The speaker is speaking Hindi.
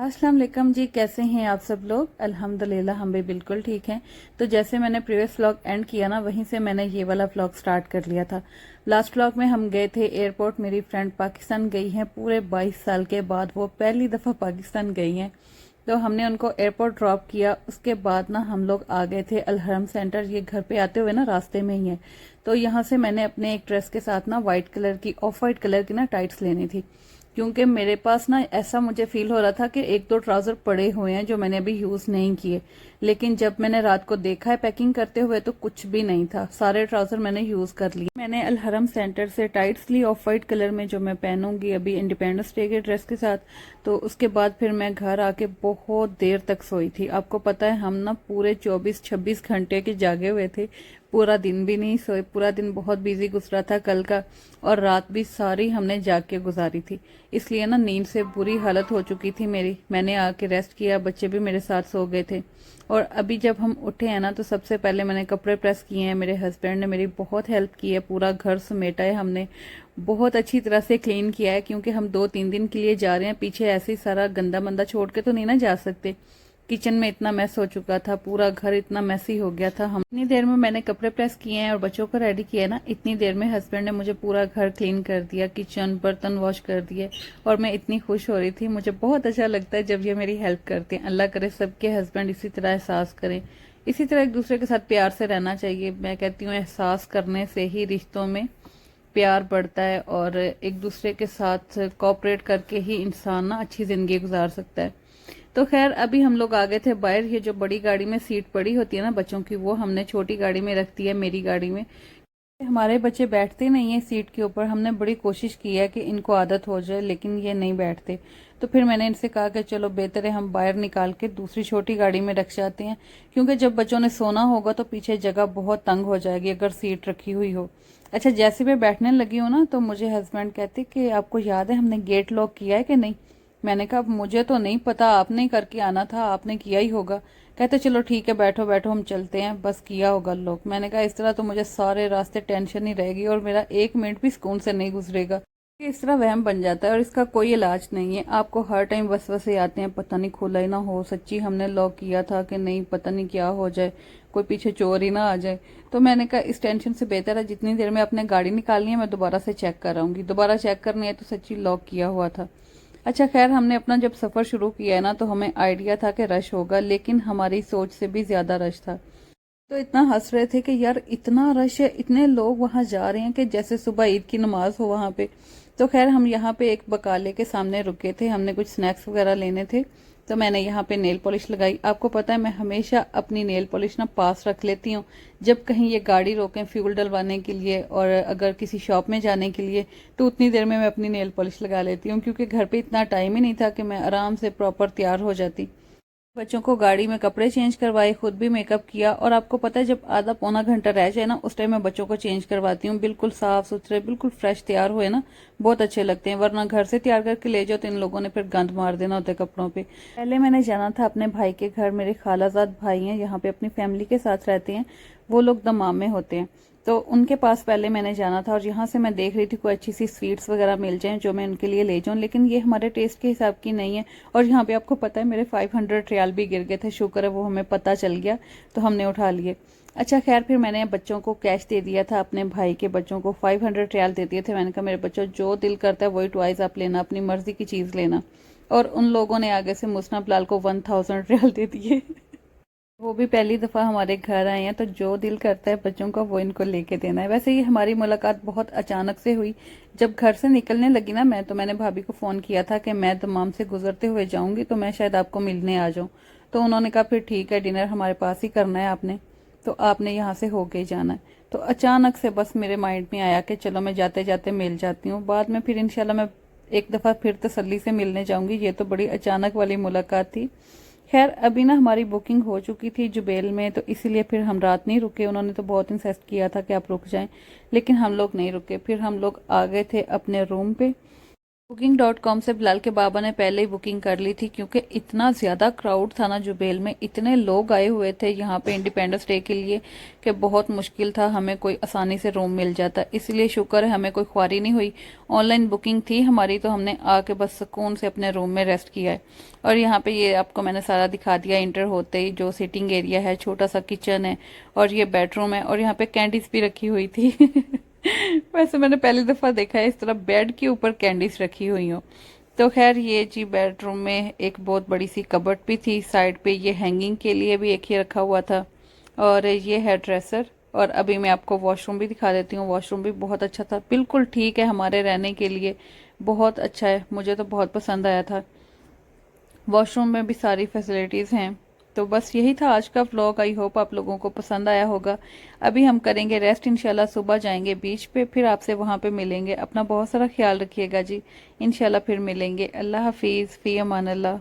अस्सलाम वालेकुम जी। कैसे हैं आप सब लोग? अल्हम्दुलिल्लाह हम भी बिल्कुल ठीक हैं। तो जैसे मैंने प्रीवियस व्लॉग एंड किया ना, वहीं से मैंने ये वाला व्लॉग स्टार्ट कर लिया था। लास्ट व्लॉग में हम गए थे एयरपोर्ट। मेरी फ्रेंड पाकिस्तान गई हैं, पूरे 22 साल के बाद वो पहली दफ़ा पाकिस्तान गई हैं। तो हमने उनको एयरपोर्ट ड्रॉप किया। उसके बाद ना हम लोग आ गए थे अलहरम सेंटर। ये घर पे आते हुए ना रास्ते में ही है। तो यहाँ से मैंने अपने एक ड्रेस के साथ ना व्हाइट कलर की, ऑफ वाइट कलर की ना टाइट्स लेनी थी, क्योंकि मेरे पास ना ऐसा मुझे फील हो रहा था कि एक दो ट्राउजर पड़े हुए हैं जो मैंने अभी यूज नहीं किए। लेकिन जब मैंने रात को देखा है पैकिंग करते हुए तो कुछ भी नहीं था, सारे ट्राउजर मैंने यूज कर लिए। मैंने अलहरम सेंटर से टाइट्स ली ऑफ वाइट कलर में, जो मैं पहनूंगी अभी इंडिपेंडेंस डे के ड्रेस के साथ। तो उसके बाद फिर मैं घर आके बहुत देर तक सोई थी। आपको पता है हम ना पूरे 24-26 घंटे के जागे हुए थे। पूरा दिन भी नहीं सोए, पूरा दिन बहुत बिजी गुजरा था कल का, और रात भी सारी हमने जाग के गुजारी थी। इसलिए ना नींद से बुरी हालत हो चुकी थी मेरी। मैंने आके रेस्ट किया, बच्चे भी मेरे साथ सो गए थे। और अभी जब हम उठे हैं ना, तो सबसे पहले मैंने कपड़े प्रेस किए हैं। मेरे हस्बैंड ने मेरी बहुत हेल्प की है, पूरा घर समेटा है हमने, बहुत अच्छी तरह से क्लीन किया है, क्योंकि हम 2-3 दिन के लिए जा रहे हैं। पीछे ऐसे ही सारा गंदा मंदा छोड़ के तो नहीं ना जा सकते। किचन में इतना मैस हो चुका था, पूरा घर इतना मैसी हो गया था। हम इतनी देर में मैंने कपड़े प्रेस किए हैं और बच्चों को रेडी किया है ना, इतनी देर में हस्बैंड ने मुझे पूरा घर क्लीन कर दिया, किचन बर्तन वॉश कर दिए। और मैं इतनी खुश हो रही थी। मुझे बहुत अच्छा लगता है जब ये मेरी हेल्प करते हैं। अल्लाह करे सबके हस्बैंड इसी तरह एहसास करें, इसी तरह एक दूसरे के साथ प्यार से रहना चाहिए। मैं कहती हूँ एहसास करने से ही रिश्तों में प्यार बढ़ता है, और एक दूसरे के साथ कोऑपरेट करके ही इंसान ना अच्छी जिंदगी गुजार सकता है। तो खैर अभी हम लोग आ गए थे बाहर। ये जो बड़ी गाड़ी में सीट पड़ी होती है ना बच्चों की, वो हमने छोटी गाड़ी में रख दी है, मेरी गाड़ी में। हमारे बच्चे बैठते नहीं है सीट के ऊपर। हमने बड़ी कोशिश की है कि इनको आदत हो जाए, लेकिन ये नहीं बैठते। तो फिर मैंने इनसे कहा कि चलो बेहतर है हम बाहर निकाल के दूसरी छोटी गाड़ी में रख जाते हैं, क्योंकि जब बच्चों ने सोना होगा तो पीछे जगह बहुत तंग हो जाएगी अगर सीट रखी हुई हो। अच्छा, जैसे मैं बैठने लगी हूँ ना, तो मुझे हस्बैंड कहते कि आपको याद है हमने गेट लॉक किया है कि नहीं। मैंने कहा मुझे तो नहीं पता, आपने करके आना था, आपने किया ही होगा। कहते चलो ठीक है, बैठो बैठो हम चलते हैं, बस किया होगा लोग। मैंने कहा इस तरह तो मुझे सारे रास्ते टेंशन ही रहेगी और मेरा 1 मिनट भी सुकून से नहीं गुजरेगा। इस तरह वहम बन जाता है और इसका कोई इलाज नहीं है। आपको हर टाइम वसवसे आते हैं, पता नहीं खुला ही ना हो, सच्ची हमने लॉक किया था कि नहीं, पता नहीं क्या हो जाए, कोई पीछे चोर ही ना आ जाए। तो मैंने कहा इस टेंशन से बेहतर है जितनी देर में अपने गाड़ी निकालनी है मैं दोबारा से चेक कराऊंगी। दोबारा चेक करनी है तो सच्ची लॉक किया हुआ था। अच्छा खैर, हमने अपना जब सफ़र शुरू किया है ना, तो हमें आइडिया था कि रश होगा, लेकिन हमारी सोच से भी ज़्यादा रश था। तो इतना हंस रहे थे कि यार इतना रश है, इतने लोग वहां जा रहे हैं कि जैसे सुबह ईद की नमाज हो वहां पे। तो खैर हम यहाँ पे एक बकाले के सामने रुके थे, हमने कुछ स्नैक्स वगैरह लेने थे। तो मैंने यहाँ पे नेल पॉलिश लगाई। आपको पता है मैं हमेशा अपनी नेल पॉलिश ना पास रख लेती हूँ, जब कहीं ये गाड़ी रोकें फ्यूल डलवाने के लिए और अगर किसी शॉप में जाने के लिए, तो उतनी देर में मैं अपनी नेल पॉलिश लगा लेती हूँ, क्योंकि घर पे इतना टाइम ही नहीं था कि मैं आराम से प्रॉपर तैयार हो जाती। बच्चों को गाड़ी में कपड़े चेंज करवाए, खुद भी मेकअप किया। और आपको पता है जब आधा पौना घंटा रह जाए ना, उस टाइम मैं बच्चों को चेंज करवाती हूँ। बिल्कुल साफ सुथरे, बिल्कुल फ्रेश तैयार हुए ना, बहुत अच्छे लगते हैं। वरना घर से तैयार करके ले जाओ तो इन लोगों ने फिर गंद मार देना होता है कपड़ों पे। पहले मैंने जाना था अपने भाई के घर। मेरे खालाजाद भाई हैं, यहाँ पे अपनी फैमिली के साथ रहते हैं। वो लोग दमाम में होते हैं, तो उनके पास पहले मैंने जाना था। और यहाँ से मैं देख रही थी कोई अच्छी सी स्वीट्स वगैरह मिल जाएं जो मैं उनके लिए ले जाऊं, लेकिन ये हमारे टेस्ट के हिसाब की नहीं है। और यहाँ पे आपको पता है मेरे 500 रियाल भी गिर गए थे। शुक्र है वो हमें पता चल गया तो हमने उठा लिए। अच्छा खैर, फिर मैंने बच्चों को कैश दे दिया था, अपने भाई के बच्चों को 500 रियाल दे दिए थे। मैंने कहा मेरे बच्चों जो दिल करता है वही टॉयज आप लेना, अपनी मर्जी की चीज़ लेना। और उन लोगों ने आगे से मुसनब लाल को 1000 रियाल दे दिए। वो भी पहली दफा हमारे घर आए हैं, तो जो दिल करता है बच्चों का वो इनको लेके देना है। वैसे ही हमारी मुलाकात बहुत अचानक से हुई। जब घर से निकलने लगी ना मैं, तो मैंने भाभी को फोन किया था कि मैं दमाम से गुजरते हुए जाऊंगी, तो मैं शायद आपको मिलने आ जाऊं। तो उन्होंने कहा फिर ठीक है, डिनर हमारे पास ही करना है आपने, तो आपने यहाँ से होके ही जाना है। तो अचानक से बस मेरे माइंड में आया कि चलो मैं जाते जाते मिल जाती हूँ। बाद में फिर इंशाल्लाह मैं एक दफा फिर तसल्ली से मिलने जाऊंगी। ये तो बड़ी अचानक वाली मुलाकात थी। खैर अभी ना हमारी बुकिंग हो चुकी थी जुबेल में, तो इसीलिए फिर हम रात नहीं रुके। उन्होंने तो बहुत इंसिस्ट किया था कि आप रुक जाएं, लेकिन हम लोग नहीं रुके। फिर हम लोग आ गए थे अपने रूम पे। Booking.com से बिलाल के बाबा ने पहले ही बुकिंग कर ली थी, क्योंकि इतना ज़्यादा क्राउड था ना जुबेल में, इतने लोग आए हुए थे यहाँ पे इंडिपेंडेंस डे के लिए कि बहुत मुश्किल था हमें कोई आसानी से रूम मिल जाता। इसलिए शुक्र है हमें कोई ख्वारी नहीं हुई, ऑनलाइन बुकिंग थी हमारी, तो हमने आके बस सुकून से अपने रूम में रेस्ट किया है। और यहाँ पे ये आपको मैंने सारा दिखा दिया इंटर होते ही, जो सिटिंग एरिया है, छोटा सा किचन है और ये बेडरूम है, और यहाँ पे कैंडीज भी रखी हुई थी। वैसे मैंने पहली दफ़ा देखा है इस तरह बेड के ऊपर कैंडीज रखी हुई हो। तो खैर ये जी बेडरूम में एक बहुत बड़ी सी कबर्ड भी थी, साइड पे ये हैंगिंग के लिए भी एक ही रखा हुआ था, और ये है ड्रेसर। और अभी मैं आपको वॉशरूम भी दिखा देती हूँ, वॉशरूम भी बहुत अच्छा था, बिल्कुल ठीक है हमारे रहने के लिए, बहुत अच्छा है, मुझे तो बहुत पसंद आया था। वॉशरूम में भी सारी फैसिलिटीज़ हैं। तो बस यही था आज का व्लॉग, आई होप आप लोगों को पसंद आया होगा। अभी हम करेंगे रेस्ट, इंशाल्लाह सुबह जाएंगे बीच पे, फिर आपसे वहाँ पे मिलेंगे। अपना बहुत सारा ख्याल रखिएगा जी, इंशाल्लाह फिर मिलेंगे। अल्लाह हाफिज़, फ़ी अमान अल्लाह।